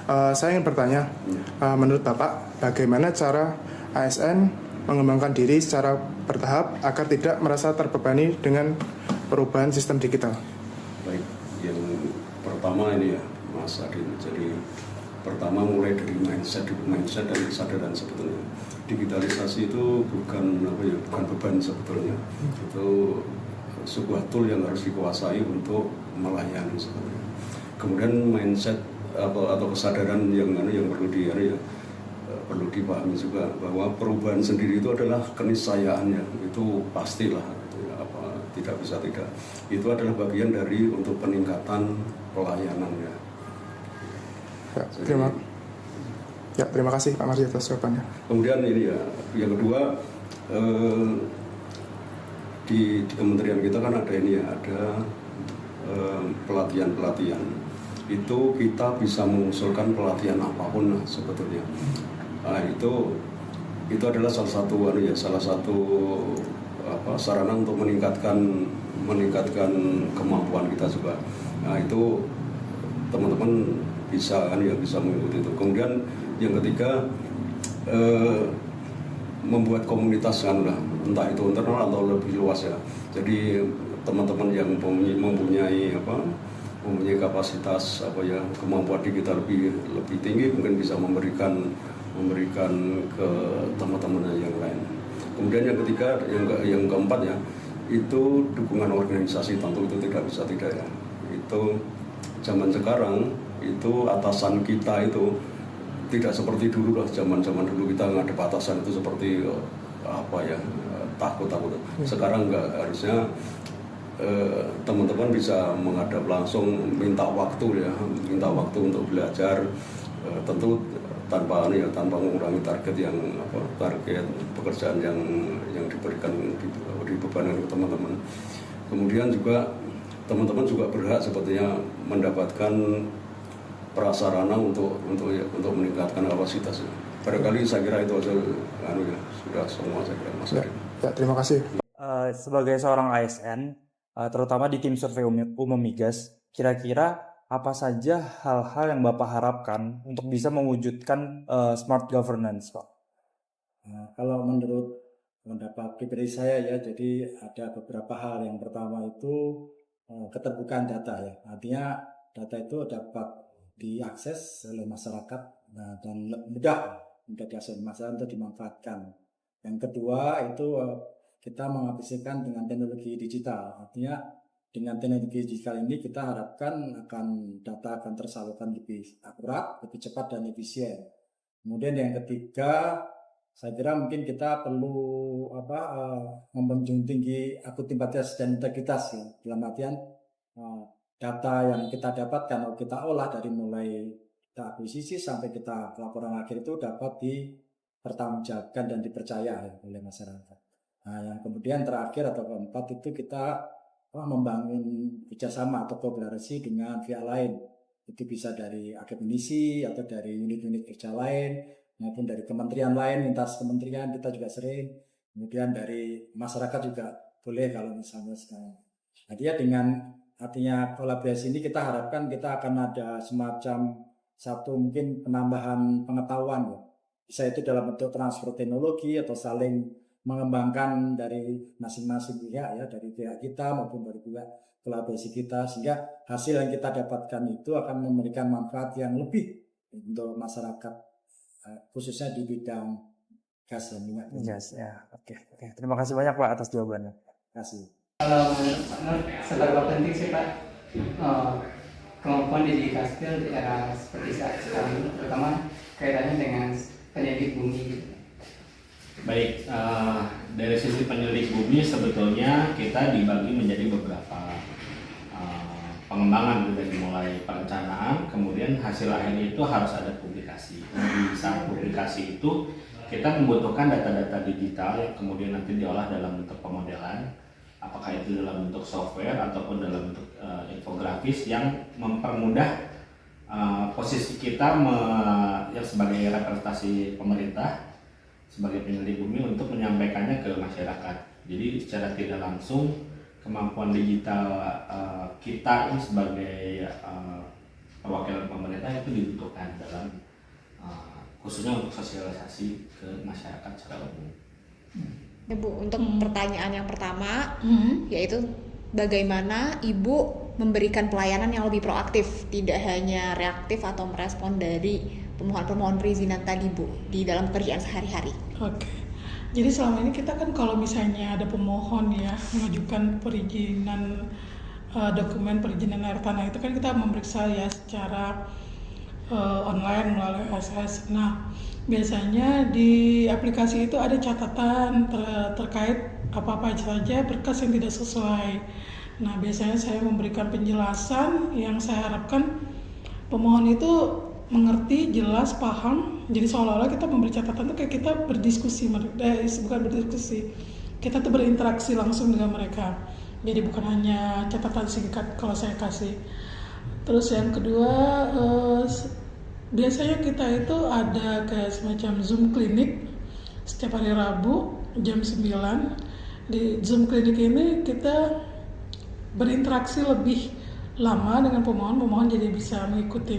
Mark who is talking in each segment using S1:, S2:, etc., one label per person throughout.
S1: Saya ingin bertanya, menurut Bapak, bagaimana cara ASN mengembangkan diri secara bertahap agar tidak merasa terbebani dengan perubahan sistem digital?
S2: Baik, yang pertama ini ya Mas Adin, jadi pertama mulai dari mindset dan kesadaran sebetulnya. Digitalisasi itu bukan beban sebetulnya, itu sebuah tool yang harus dikuasai untuk melayani sebetulnya. Kemudian mindset atau kesadaran yang perlu dipahami juga bahwa perubahan sendiri itu adalah keniscayaannya, itu pastilah tidak bisa tidak. Itu adalah bagian dari untuk peningkatan pelayanannya.
S1: Terima kasih Pak Marji atas jawabannya.
S2: Kemudian ini ya, yang kedua di kementerian kita kan ada ini ya, ada pelatihan. Itu kita bisa mengusulkan pelatihan apapun lah sebetulnya. Nah, itu adalah salah satu sarana untuk meningkatkan kemampuan kita juga. Nah, itu teman-teman bisa mengikuti itu. Kemudian yang ketiga membuat komunitas entah itu internal atau lebih luas ya. Jadi teman-teman yang mempunyai kapasitas kemampuan digital lebih tinggi mungkin bisa memberikan ke teman-teman yang lain. Kemudian yang ketiga, yang keempat ya, itu dukungan organisasi, tentu itu tidak bisa tidak ya. Itu zaman sekarang itu atasan kita itu tidak seperti dulu lah, zaman dulu kita ngadep atasan itu seperti takut. Sekarang enggak, harusnya teman-teman bisa menghadap langsung, minta waktu untuk belajar, tentu tanpa mengurangi target pekerjaan yang diberikan dibebankan ke teman-teman. Kemudian juga teman-teman juga berhak sebetulnya mendapatkan prasarana untuk meningkatkan kapasitas. Barangkali saya kira itu aja sudah semua saya kira Mas Ari.
S1: Ya, terima kasih.
S3: Sebagai seorang ASN, terutama di tim survei umum Migas, kira-kira apa saja hal-hal yang Bapak harapkan untuk bisa mewujudkan smart governance, Pak?
S4: Kalau menurut pendapat pribadi saya ya, jadi ada beberapa hal. Yang pertama itu keterbukaan data ya, artinya data itu dapat diakses oleh masyarakat dan mudah diakses masyarakat untuk dimanfaatkan. Yang kedua itu kita mengaplikasikan dengan teknologi digital, artinya dengan teknologi digital ini kita harapkan data akan tersalurkan lebih akurat, lebih cepat dan efisien. Kemudian yang ketiga, saya kira mungkin kita perlu menjunjung tinggi akuntabilitas dan integritas ya, dalam artian data yang kita dapatkan atau kita olah dari mulai kita akuisisi sampai kita laporan akhir itu dapat dipertanggungjawabkan dan dipercaya ya, oleh masyarakat. Nah, yang kemudian terakhir atau keempat itu kita membangun kerjasama atau kolaborasi dengan pihak lain. Itu bisa dari akademisi atau dari unit-unit kerja lain, maupun dari kementerian lain, lintas kementerian kita juga sering. Kemudian dari masyarakat juga boleh kalau misalnya sekarang. Artinya kolaborasi ini kita harapkan kita akan ada semacam satu mungkin penambahan pengetahuan ya. Bisa itu dalam bentuk transfer teknologi atau saling mengembangkan dari masing-masing pihak ya, dari pihak kita maupun dari pihak kolaborasi kita, sehingga hasil yang kita dapatkan itu akan memberikan manfaat yang lebih untuk masyarakat, khususnya di bidang gas dan minyak.
S3: Gas ya, oke. Terima kasih banyak Pak atas jawabannya.
S4: Terima kasih.
S5: Kalau menurut Pak Nur, seberapa penting sih Pak kemampuan digital di era seperti saat sekarang ini, terutama kaitannya dengan penyelidik bumi?
S6: Baik, dari sisi penyelidik bumi sebetulnya kita dibagi menjadi beberapa pengembangan, dari mulai perencanaan, kemudian hasil akhirnya itu harus ada publikasi. Di saat publikasi itu kita membutuhkan data-data digital yang kemudian nanti diolah dalam bentuk pemodelan, apakah itu dalam bentuk software ataupun dalam bentuk infografis yang mempermudah posisi kita yang sebagai representasi pemerintah, sebagai penyelidik bumi untuk menyampaikannya ke masyarakat. Jadi secara tidak langsung kemampuan digital kita ini sebagai perwakilan pemerintah itu dibutuhkan dalam khususnya untuk sosialisasi ke masyarakat secara umum.
S7: Ya Bu, untuk pertanyaan yang pertama, yaitu bagaimana Ibu memberikan pelayanan yang lebih proaktif, tidak hanya reaktif atau merespon dari pemohon-pemohon perizinan tadi Bu, di dalam pekerjaan sehari-hari.
S8: Oke. Jadi selama ini kita kan kalau misalnya ada pemohon ya mengajukan perizinan dokumen perizinan air tanah, itu kan kita memeriksa ya secara online melalui ASS. Nah, biasanya di aplikasi itu ada catatan terkait apa-apa saja berkas yang tidak sesuai. Nah, biasanya saya memberikan penjelasan yang saya harapkan pemohon itu mengerti, jelas, paham. Jadi seolah-olah kita memberi catatan itu kayak kita berdiskusi, bukan berdiskusi. Kita tuh berinteraksi langsung dengan mereka. Jadi bukan hanya catatan singkat kalau saya kasih. Terus yang kedua, biasanya kita itu ada kayak semacam Zoom klinik setiap hari Rabu jam 9. Di Zoom klinik ini kita berinteraksi lebih lama dengan pemohon jadi bisa mengikuti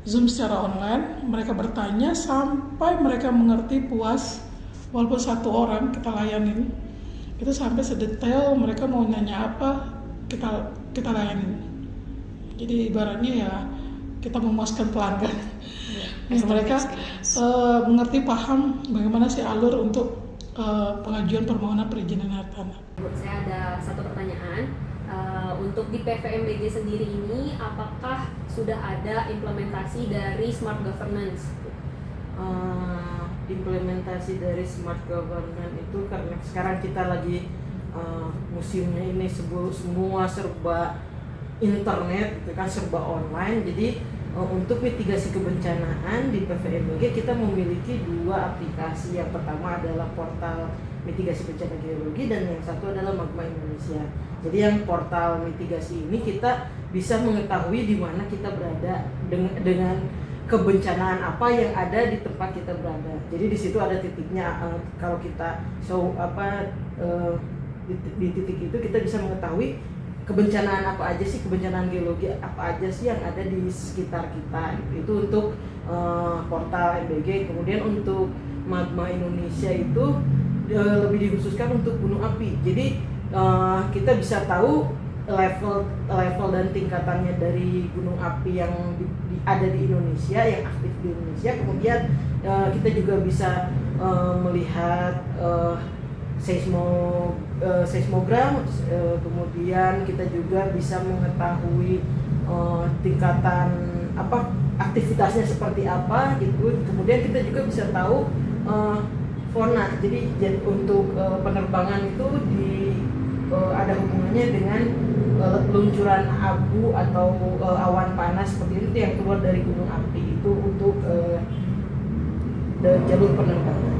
S8: Zoom secara online. Mereka bertanya sampai mereka mengerti puas, walaupun satu orang kita layanin. Itu sampai sedetail mereka mau nanya apa kita layanin. Jadi ibaratnya ya kita memuaskan pelanggan. Mereka mengerti, paham bagaimana sih alur untuk pengajuan permohonan perizinan air tanah.
S9: Saya ada satu pertanyaan. Untuk di PVMBG sendiri ini, apakah sudah ada implementasi dari smart governance?
S10: Implementasi dari smart governance itu karena sekarang kita lagi musimnya ini semua serba internet, itu kan serba online. Jadi untuk mitigasi kebencanaan di PVMBG kita memiliki 2 aplikasi. Yang pertama adalah portal mitigasi bencana geologi dan yang satu adalah Magma Indonesia. Jadi yang portal mitigasi ini kita bisa mengetahui di mana kita berada dengan kebencanaan apa yang ada di tempat kita berada. Jadi di situ ada titiknya. Kalau kita di titik itu kita bisa mengetahui kebencanaan apa aja sih, kebencanaan geologi apa aja sih yang ada di sekitar kita. Itu untuk portal MBG. Kemudian untuk Magma Indonesia itu lebih dikhususkan untuk gunung api. Jadi kita bisa tahu level dan tingkatannya dari gunung api yang ada di Indonesia, yang aktif di Indonesia. Kemudian kita juga bisa melihat seismogram, kemudian kita juga bisa mengetahui tingkatan aktivitasnya seperti apa gitu. Kemudian kita juga bisa tahu fauna. Jadi untuk penerbangan itu ada hubungannya dengan luncuran abu atau awan panas seperti itu yang keluar dari gunung api, itu untuk jalur penerbangan.